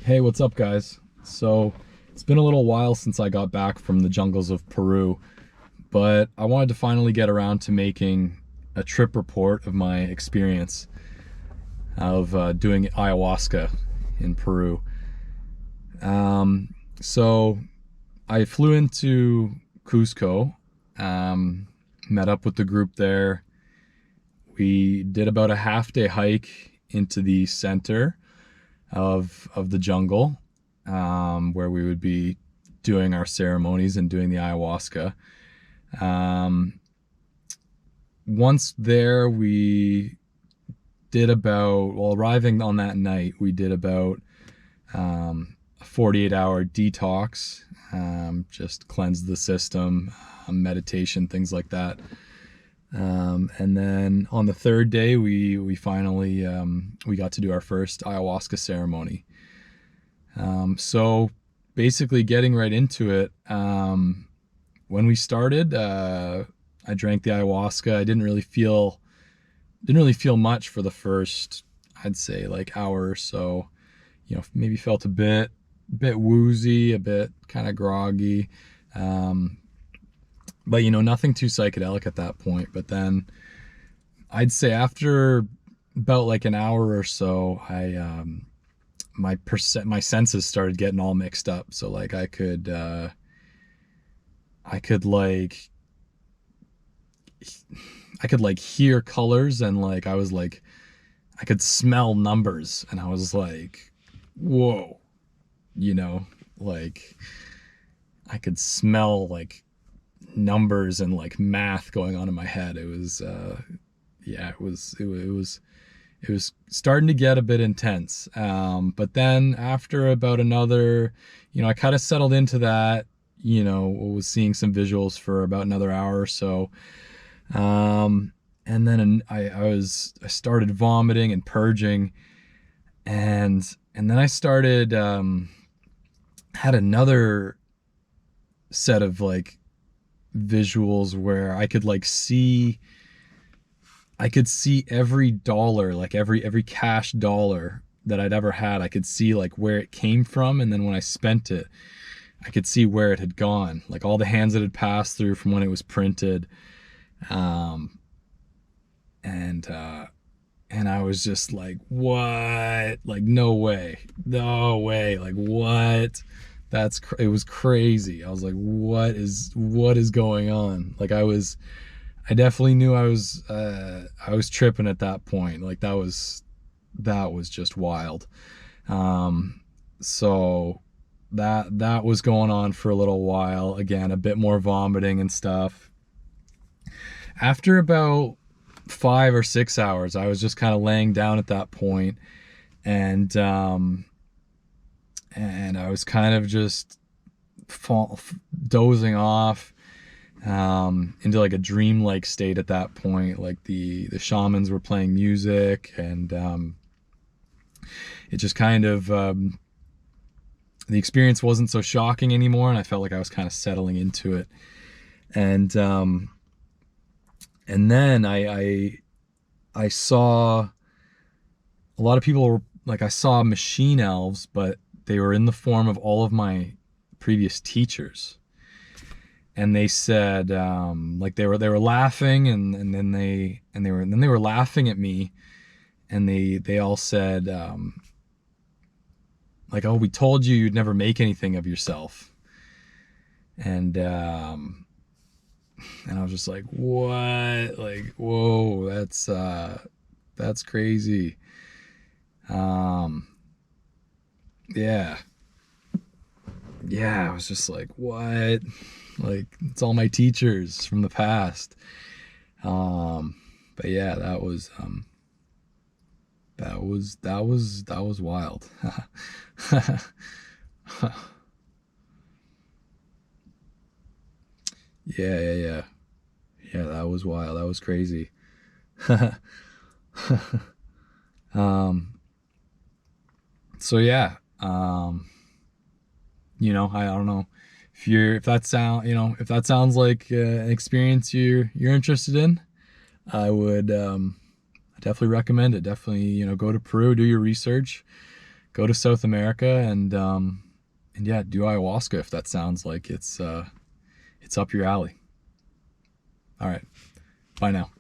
Hey, what's up, guys? So, it's been a little while since I got back from the jungles of Peru, but I wanted to finally get around to making a trip report of my experience of doing ayahuasca in Peru. So, I flew into Cusco, um, met up with the group there. We did about a half day hike into the center of the jungle, where we would be doing our ceremonies and doing the ayahuasca. Um, Once there, we did about, well, arriving on that night, we did about a 48-hour detox, just cleanse the system, meditation, things like that. And then on the third day, we finally we got to do our first ayahuasca ceremony. So basically, getting right into it, when we started, I drank the ayahuasca. I didn't really feel much for the first, I'd say, like hour or so. Maybe felt a bit woozy, a bit kind of groggy. But nothing too psychedelic at that point. But then I'd say after about like an hour or so, my senses started getting all mixed up. So like I could hear colors, and like I could smell numbers, and I was like, whoa, you know, like I could smell like numbers and like math going on in my head. It was yeah, it was starting to get a bit intense. But then after about another, I kind of settled into that, was seeing some visuals for about another hour or so. And then I started vomiting and purging, and then I started, had another set of like visuals where I could see every dollar, like every cash dollar that I'd ever had. I could see like where it came from, and then when I spent it, I could see where it had gone, like all the hands that had passed through from when it was printed. Um, and I was just like, what? Like, no way, no way, like what? It was crazy. I was like, what is going on? Like I definitely knew I was tripping at that point. Like that was just wild. So that was going on for a little while. Again, a bit more vomiting and stuff. After about 5 or 6 hours, I was just kind of laying down at that point, and I was kind of just dozing off, into like a dreamlike state at that point. Like the shamans were playing music, and it just kind of, the experience wasn't so shocking anymore, and I felt like I was kind of settling into it. And then I saw a lot of people were like, I saw machine elves, but they were in the form of all of my previous teachers. And they said, like they were laughing, and then they were laughing at me, and they all said, like, oh, we told you you'd never make anything of yourself. And I was just like, what? Like, whoa, that's crazy. Um, yeah, yeah, I was just like, what? Like, it's all my teachers from the past. But yeah, that was wild. Yeah, yeah, yeah. Yeah, that was wild. That was crazy. um, so yeah, I don't know if that sounds like an experience you're interested in. I would definitely recommend it. Definitely, go to Peru, do your research, go to South America and yeah, do ayahuasca if that sounds like it's up your alley. All right, bye now.